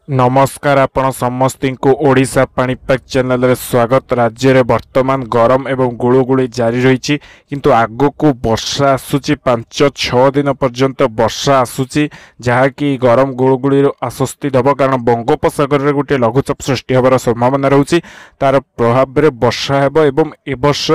नमस्कार आपण समस्त को ओडिशा पाणीपाग चैनल रे स्वागत। राज्य रे वर्तमान गरम एवं गुळुगुळी जारी रही किंतु आगो को वर्षा आसुची 5-6 दिन पर्यंत वर्षा आसुची जहाँकि गरम गुळुगुळी आश्वस्ति दब कारण बंगोपसागर रे गोटे लघुचाप सृष्टि होबार संभावना रहुची। तार प्रभाव रे वर्षा हेबो एवं ए वर्ष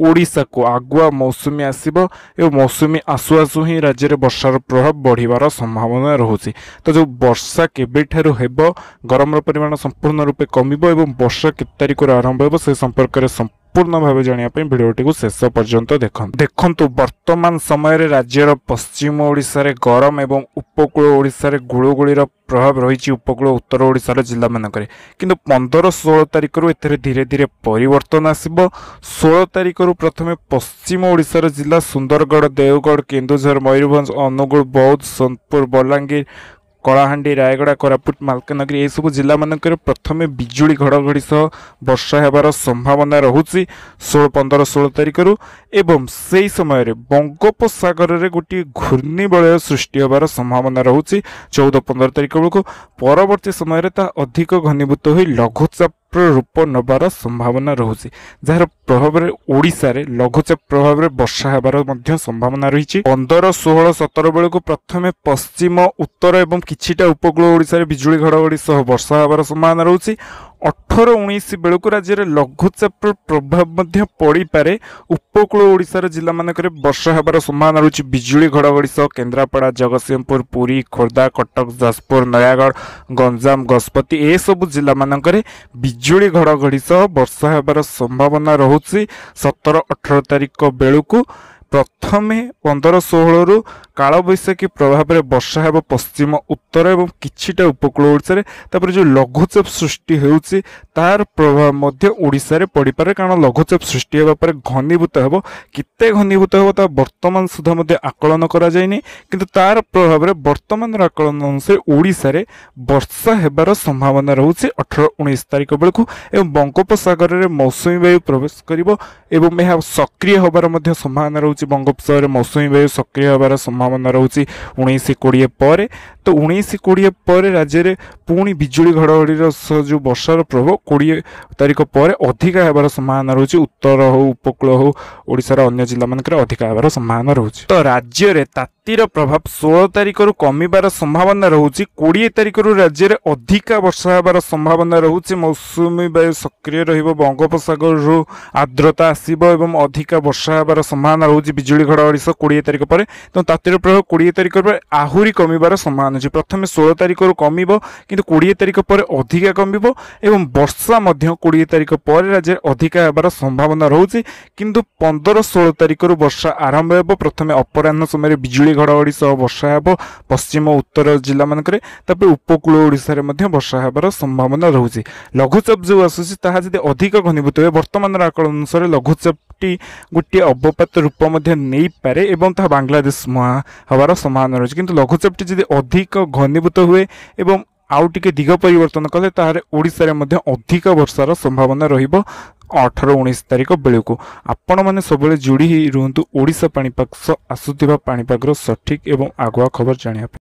ओडिशा को आगुआ मौसुमी आसीबो एवं मौसुमी आसु आसु ही राज्य रे वर्षार प्रभाव बढ़िबार संभावना रहुची। तो जो वर्षा केबेठारु हेबो गरम परिमाण संपूर्ण रूपे कमिबो एवं वर्षा के तारिख आरंभ हेबो से संपर्क रे पूर्ण भाव जानिया भिडियोटी को शेष पर्यंत देखंतु वर्तमान समय रे राज्यर पश्चिम ओडिशा रे गरम एवं उपकूल ओडिशा रे गुळुगुळीर प्रभाव रही उपकूल उत्तर ओडिशार जिला मानकरे किंतु 15-16 तारिख रु एथरे धीरे धीरे परिवर्तन आसिबो। 16 तारिख रु प्रथमे पश्चिम ओडिशार जिला सुंदरगढ़, देवगढ़, केन्दुझर, मयूरभंज, अनुगुल, बौद्ध, सोनपुर, बलांगीर, कलाहांडी, रायगड़ा, कोरापुट, मालकानगिरी ए सब जिला मानकर प्रथमे बिजुली घड़घड़ी सह वर्षा हेबार संभावना रहुची 15-16 तारिख रु एवं से समय रे बंगोपसागर रे गोटे घूर्णिबलय सृष्टि होबार संभावना रहुची 14-15 तारिख बेलू। परवर्ती समय रे ता अधिक घनीभूत होई लघुचाप रूप नबार संभावना रहुची जार प्रभाव रे ओडिशा रे लघुचाप प्रभाव रे वर्षा हेबार मध्य संभावना रही। 15-16-17 बेलू प्रथमे पश्चिम उत्तर एवं किछिटा उपकूल ओडिशा रे बिजुली घड़घड़ी सह वर्षा हेबार संभावना रहुची। 18-19 बेलू राज्य में लघुचाप प्रभाव मध्य पड़ी पारे उपकूल ओडिशार जिला मानक वर्षा हेबार संभावना रही। बिजुली घड़घड़ी सह केन्द्रापड़ा, जगतसिंहपुर, पुरी, खोर्धा, कटक, जाजपुर, नयागढ़, गंजाम, गजपति ए सब जिला मानक बिजुली घड़घड़ी सह वर्षा हेबार संभावना रहुची 17-18 तारिख बेलू। प्रथमे 15-16 रु कालबैशाखी प्रभाव में वर्षा हेब पश्चिम उत्तर एवं किछिटा उपकूल ओडिशा रे तापर जो लघुचाप सृष्टि हेउची तार प्रभाव मध्य ओडिशा रे पड़ी पारे कारण लघुचाप सृष्टि हेबा पर घनीभूत हेबो किते घनीभूत हेबो ता वर्तमान सुधा मध्य आकलन करा जायनि किंतु तार प्रभाव रे वर्तमान आकलन अनुसार ओडिशा रे वर्षा हेबार संभावना रहुची 18-19 तारिख बेलू एवं बंगोपसागर रे मौसुमी वायु प्रवेश करिवो एवं यह सक्रिय होबार मध्य संभावना रहुची। बंगोपसागर सक्रिय वायु सक्रिय होबार संभावना रहुची 19-20 पर। तो 19-20 पर राज्य में पुणी बिजुली घड़घड़ी जो वर्षार प्रभाव 20 तारिख पर अधिका होबार संभावना रहुची। उत्तर हो उपकूल हो ओडिशार अन्य जिला मानक अधिका होबार संभावना रहुची। तो राज्य में तातीर प्रभाव 16 तारिख रु कमिबार संभावना रहुची। 20 तारिख रु राज्य में अधिका वर्षा होबार संभावना रहुची। मौसुमी वायु सक्रिय रहिबो, बंगोपसागर रु आर्द्रता आसीबो एवं अधिका वर्षा होबार संभावना रहुची बिजुली घड़घड़ी सह 20 तारिख पर। तो तातीर प्रभाव 20 तारिख पर आहुरी कमिबार संभावना अछि। प्रथमे 16 तारिख रु कमिबो किंतु 20 तारिख पर अधिका कमिबो एवं वर्षा मध्य 20 तारिख पर राज्य अधिका हेबार संभावना रहुची किंतु 15-16 तारिख रु वर्षा आरंभ हेबो। प्रथमे अपराह्न समय बिजुली घड़घड़ी सह वर्षा हेबो पश्चिम उत्तर जिला मानकरे तापर उपकूल ओडिशा रे मध्य वर्षा हेबार संभावना रहुची। लघुचाप जो आसुची ताहा जदि अधिक घनीभूत होय वर्तमान आकलन अनुसार लघुचाप गोटे अवपात रूप नहीं पारे एवं ता बांग्लादेश मुहा हवार संभावना रही किंतु लघुचापटी जदि अधिक घनीभूत हुए एवं आउ टिके दिग परिवर्तन कले ताहारे ओडिशा रे मध्य अधिक वर्षार संभावना रहिबो 18-19 तारिख बेलू। आपण मैंने सब जोड़ी रुहतु ओडिशा पाणीपाग आसुथिबा पाणीपागर सठिक एवं आगुआ खबर जानिया।